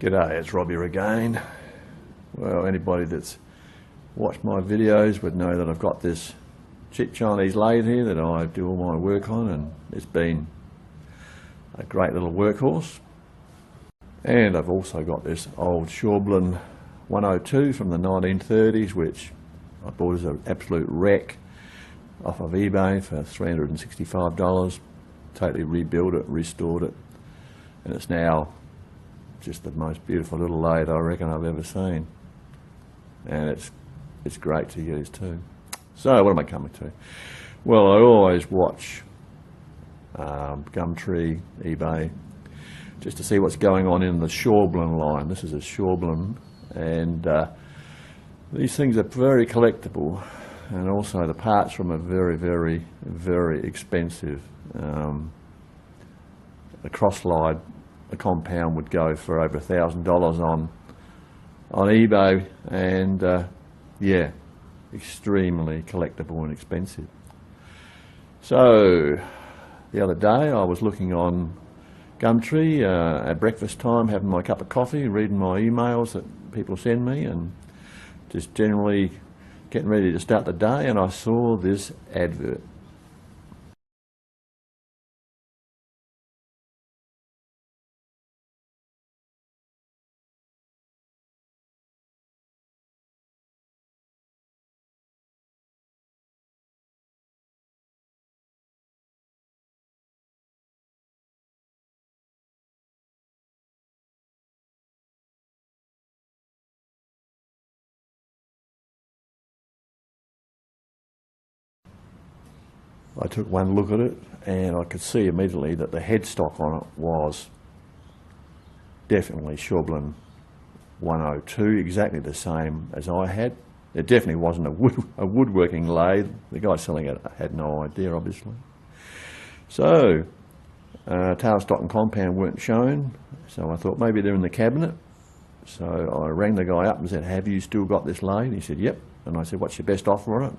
G'day, it's Robbie again. Well, anybody that's watched my videos would know that I've got this cheap Chinese lathe here that I do all my work on, and it's been a great little workhorse. And I've also got this old Schaublin 102 from the 1930s, which I bought as an absolute wreck off of eBay for $365. Totally rebuilt it, restored it, and it's now just the most beautiful little lathe I reckon I've ever seen, and it's great to use too. So what am I coming to? Well, I always watch Gumtree, eBay, just to see what's going on in the Schaublin line. This is a Schaublin, and these things are very collectible, and also the parts from are very, very, very expensive. The cross-slide, the compound would go for over $1,000 on eBay, and yeah, extremely collectible and expensive. So the other day I was looking on Gumtree at breakfast time, having my cup of coffee, reading my emails that people send me, and just generally getting ready to start the day, and I saw this advert. I took one look at it, and I could see immediately that the headstock on it was definitely Schaublin 102, exactly the same as I had. It definitely wasn't a woodworking lathe. The guy selling it had no idea, obviously. So, tailstock and compound weren't shown, so I thought maybe they're in the cabinet. So I rang the guy up and said, "Have you still got this lathe?" He said, "Yep." And I said, "What's your best offer on it?"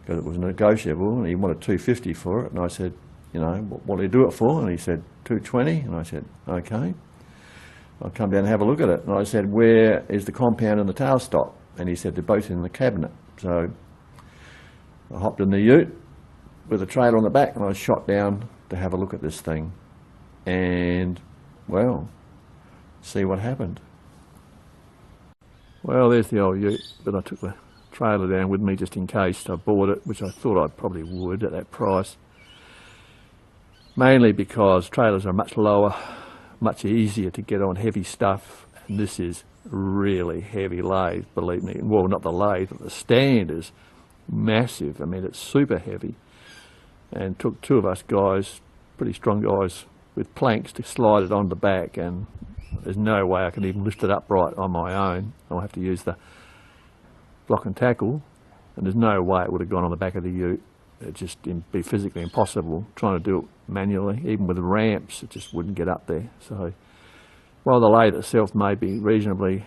Because it was negotiable, and he wanted $250 for it, and I said, "You know, what do you do it for?" And he said, $220, and I said, "Okay, I'll come down and have a look at it." And I said, "Where is the compound and the tailstock?" And he said, "They're both in the cabinet." So I hopped in the ute with a trailer on the back, and I shot down to have a look at this thing, and well, see what happened. Well, there's the old ute, but I took the trailer down with me just in case I bought it, which I thought I probably would at that price, mainly because trailers are much lower, much easier to get on heavy stuff, and this is really heavy lathe, believe me. Well, not the lathe, but the stand is massive. I mean, it's super heavy, and it took two of us guys, pretty strong guys, with planks to slide it on the back, and there's no way I can even lift it upright on my own. I'll have to use the block and tackle, and there's no way it would have gone on the back of the ute. It'd just be physically impossible trying to do it manually. Even with ramps, it just wouldn't get up there. So while the lathe itself may be reasonably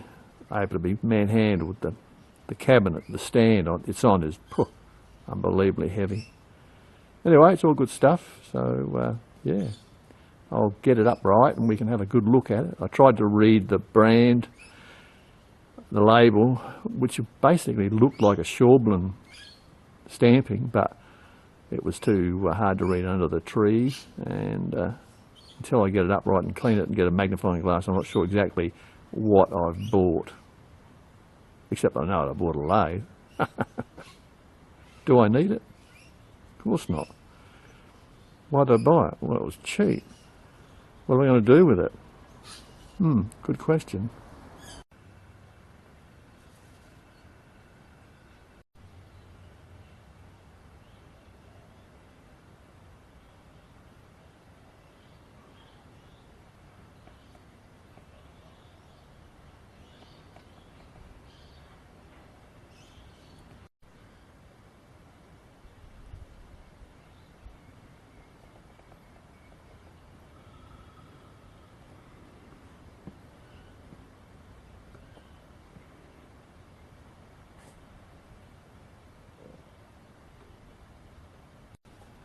able to be manhandled, the cabinet, the stand it's on is unbelievably heavy. Anyway, it's all good stuff, so yeah, I'll get it upright and we can have a good look at it. I tried to read the brand, the label, which basically looked like a Schaublin stamping, but it was too hard to read under the trees, and until I get it upright and clean it and get a magnifying glass, I'm not sure exactly what I've bought, except I know I bought a lathe. Do I need it? Of course not. Why did I buy it? Well, it was cheap. What am I going to do with it? Good question.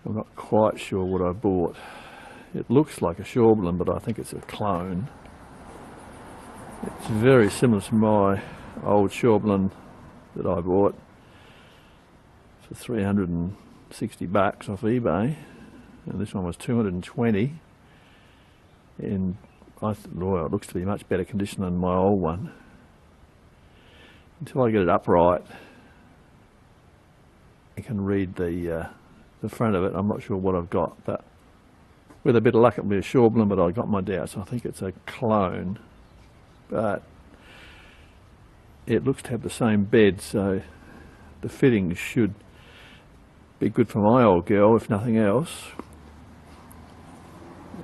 I'm not quite sure what I bought. It looks like a Schaublin, but I think it's a clone. It's very similar to my old Schaublin that I bought for 360 bucks off eBay, and this one was 220, and I thought, well, it looks to be much better condition than my old one. Until I get it upright, I can read the front of it. I'm not sure what I've got, but with a bit of luck it'll be a Schaublin, but I got my doubts. I think it's a clone, but it looks to have the same bed, so the fittings should be good for my old girl, if nothing else.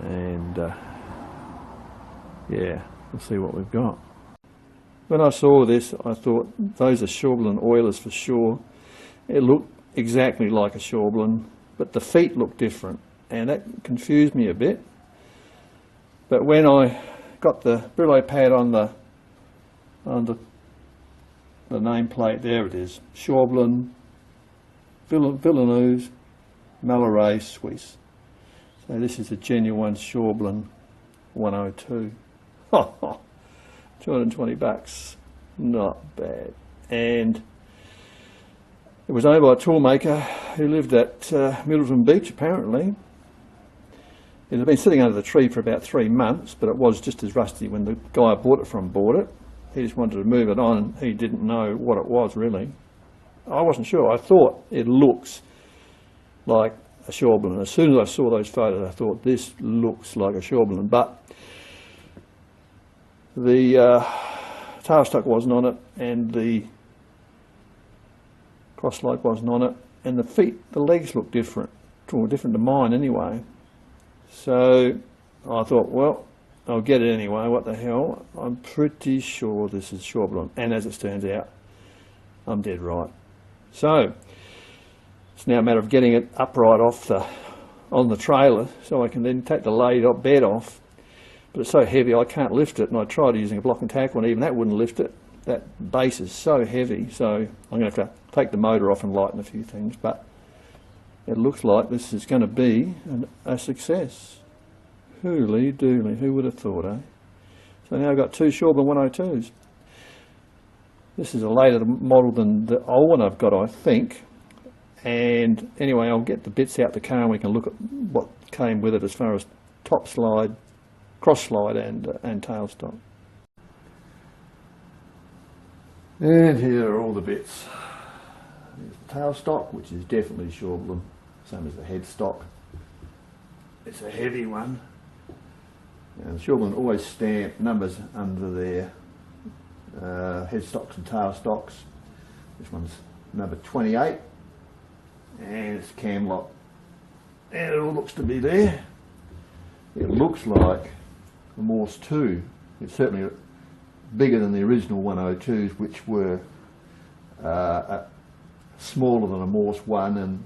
And yeah, we'll see what we've got. When I saw this, I thought those are Schaublin oilers for sure. It looked exactly like a Schaublin, but the feet looked different, and that confused me a bit. But when I got the Brillo pad on the nameplate, there it is, Schaublin, Villeneuve, Malloret, Suisse. So this is a genuine Schaublin 102. 220 bucks, not bad. And it was owned by a toolmaker who lived at Middleton Beach, apparently. It had been sitting under the tree for about 3 months, but it was just as rusty when the guy I bought it from bought it. He just wanted to move it on, and he didn't know what it was really. I wasn't sure. I thought it looks like a Schaublin. As soon as I saw those photos, I thought this looks like a Schaublin, but the tailstock wasn't on it, and the cross slide wasn't on it, and the feet, the legs looked different, or different to mine anyway. So I thought, well, I'll get it anyway, what the hell. I'm pretty sure this is Schaublin, and as it turns out, I'm dead right. So it's now a matter of getting it upright on the trailer, so I can then take the lathe bed off. But it's so heavy I can't lift it, and I tried using a block and tackle, and even that wouldn't lift it. That base is so heavy, so I'm going to have to take the motor off and lighten a few things, but it looks like this is going to be a success. Hooly dooly, who would have thought, eh? So now I've got 2 Schaublin 102s. This is a later model than the old one I've got, I think. And anyway, I'll get the bits out the car and we can look at what came with it as far as top slide, cross slide and tailstock. And here are all the bits. There's the tailstock, which is definitely Schaublin, same as the headstock. It's a heavy one. And Schaublin always stamp numbers under their headstocks and tailstocks. This one's number 28, and it's cam lock. And it all looks to be there. It looks like a Morse 2. It's certainly bigger than the original 102s, which were smaller than a Morse 1, and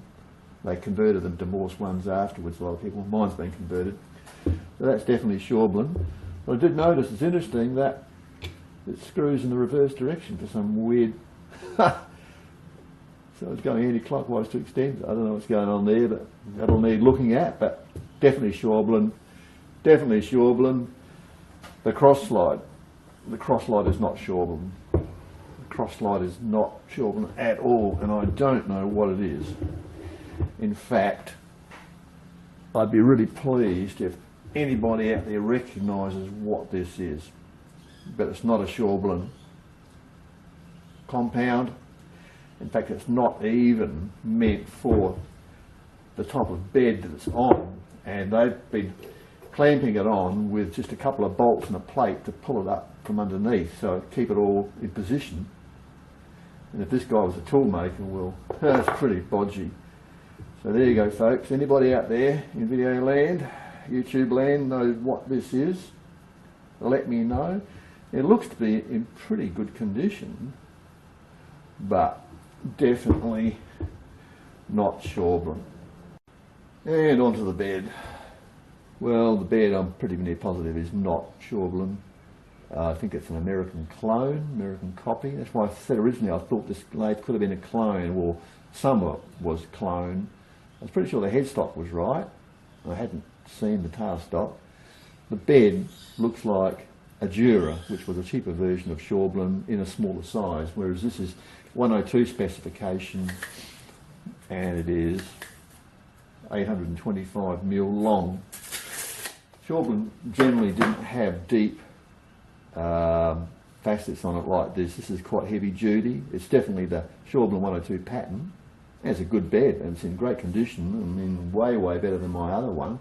they converted them to Morse 1s afterwards, a lot of people. Mine's been converted. So that's definitely Schaublin. But I did notice, it's interesting that it screws in the reverse direction for some weird... So it's going anti-clockwise to extend. I don't know what's going on there, but that'll need looking at. But definitely Schaublin. Definitely Schaublin. The cross slide. The cross slide is not Schaublin. The cross slide is not Schaublin at all, and I don't know what it is. In fact, I'd be really pleased if anybody out there recognises what this is. But it's not a Schaublin compound. In fact, it's not even meant for the type of bed that it's on, and they've been clamping it on with just a couple of bolts and a plate to pull it up from underneath, so keep it all in position. And if this guy was a tool maker, well, that's pretty bodgy. So there you go, folks. Anybody out there in video land, YouTube land, knows what this is, let me know. It looks to be in pretty good condition, but definitely not Schaublin. And onto the bed. Well, the bed, I'm pretty near positive, is not Schaublin. I think it's an American clone, American copy. That's why I said originally I thought this lathe could have been a clone, or some of it was clone. I was pretty sure the headstock was right. I hadn't seen the tailstock. The bed looks like a Dura, which was a cheaper version of Schaublin in a smaller size, whereas this is 102 specification and it is 825mm long. Schaublin generally didn't have deep facets on it like this. This is quite heavy duty. It's definitely the Schaublin 102 pattern. It's a good bed and it's in great condition. I mean, way better than my other one.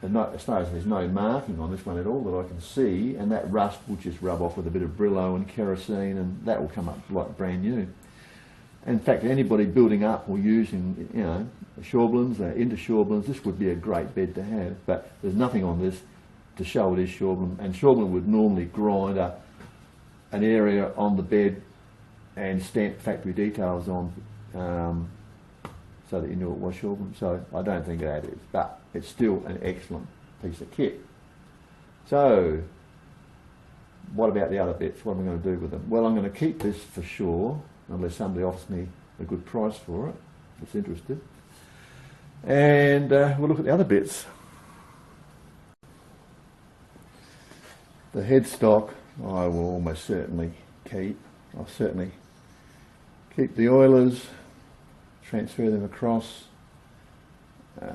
And not, as far as there's no marking on this one at all that I can see, and that rust will just rub off with a bit of Brillo and kerosene, and that will come up like brand new. In fact, anybody building up or using, you know, Schaublins, into Schaublins, this would be a great bed to have. But there's nothing on this to show it is Schaublin, and Schaublin would normally grind an area on the bed and stamp factory details on, so that you knew it was Schaublin. So I don't think that is, but it's still an excellent piece of kit. So what about the other bits? What am I going to do with them? Well, I'm going to keep this for sure, unless somebody offers me a good price for it, if it's interested. And we'll look at the other bits. The headstock I will almost certainly keep. I'll certainly keep the oilers, transfer them across.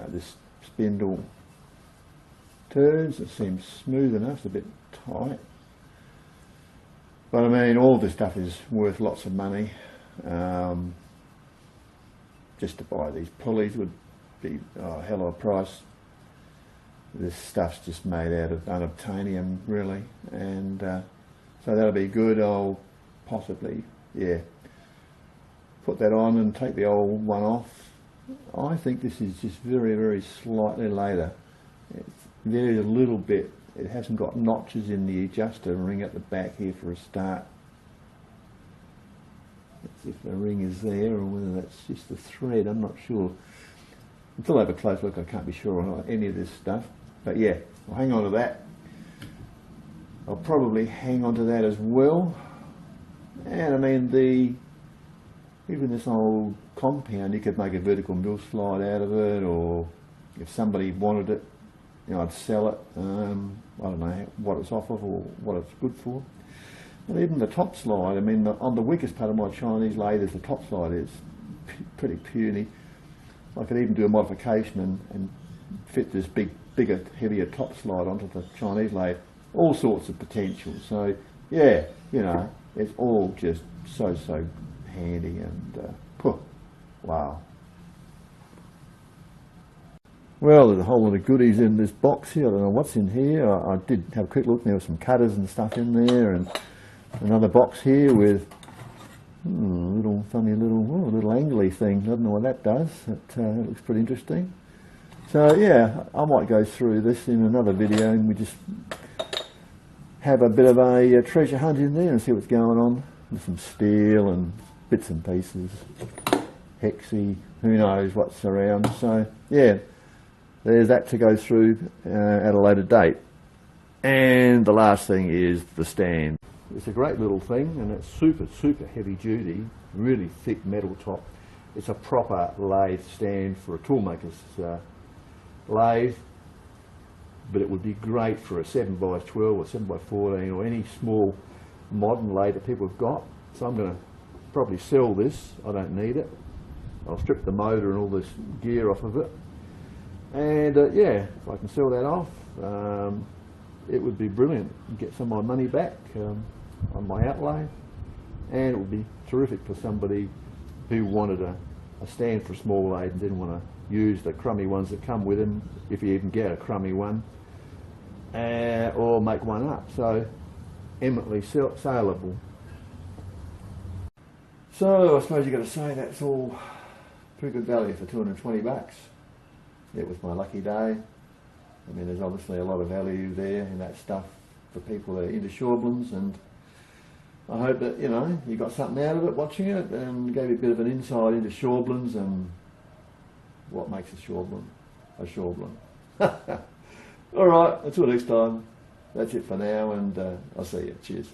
This spindle turns, it seems smooth enough, it's a bit tight. But I mean, all this stuff is worth lots of money. Just to buy these pulleys would be a hell of a price. This stuff's just made out of unobtainium, really, and so that'll be good. I'll possibly, yeah, put that on and take the old one off. I think this is just very slightly lather. It's very little bit. It hasn't got notches in the adjuster ring at the back here for a start. Let's see if the ring is there or whether that's just the thread. I'm not sure. Until I have a close look, I can't be sure on any of this stuff. But yeah, I'll hang on to that. I'll probably hang on to that as well. And I mean, even this old compound, you could make a vertical mill slide out of it, or if somebody wanted it, you know, I'd sell it. I don't know what it's off of or what it's good for. And even the top slide, I mean, on the weakest part of my Chinese lathe, the top slide is pretty puny. I could even do a modification and fit this bigger, heavier top slide onto the Chinese lathe. All sorts of potential. So yeah, you know, it's all just so handy and wow. Well, there's a whole lot of goodies in this box here. I don't know what's in here. I did have a quick look. There were some cutters and stuff in there, and another box here with little funny little angly thing. I don't know what that does. It looks pretty interesting. So yeah, I might go through this in another video and we just have a bit of a treasure hunt in there and see what's going on. With some steel and bits and pieces, hexy, who knows what's around. So yeah, there's that to go through at a later date. And the last thing is the stand. It's a great little thing, and it's super heavy duty, really thick metal top. It's a proper lathe stand for a toolmaker's lathe, but it would be great for a 7x12 or 7x14 or any small modern lathe that people have got. So I'm going to probably sell this. I don't need it. I'll strip the motor and all this gear off of it, and yeah, if I can sell that off, it would be brilliant. Get some of my money back on my outlay, and it would be terrific for somebody who wanted a stand for a small lathe and didn't want to use the crummy ones that come with them, if you even get a crummy one, or make one up. So eminently saleable. So I suppose you've got to say that's all pretty good value for 220 bucks. It was my lucky day. I mean, there's obviously a lot of value there in that stuff for people that are into Schaublins, and I hope that, you know, you got something out of it watching it and gave you a bit of an insight into Schaublins and what makes a Schaublin a Schaublin. Alright, until next time, that's it for now, and I'll see you. Cheers.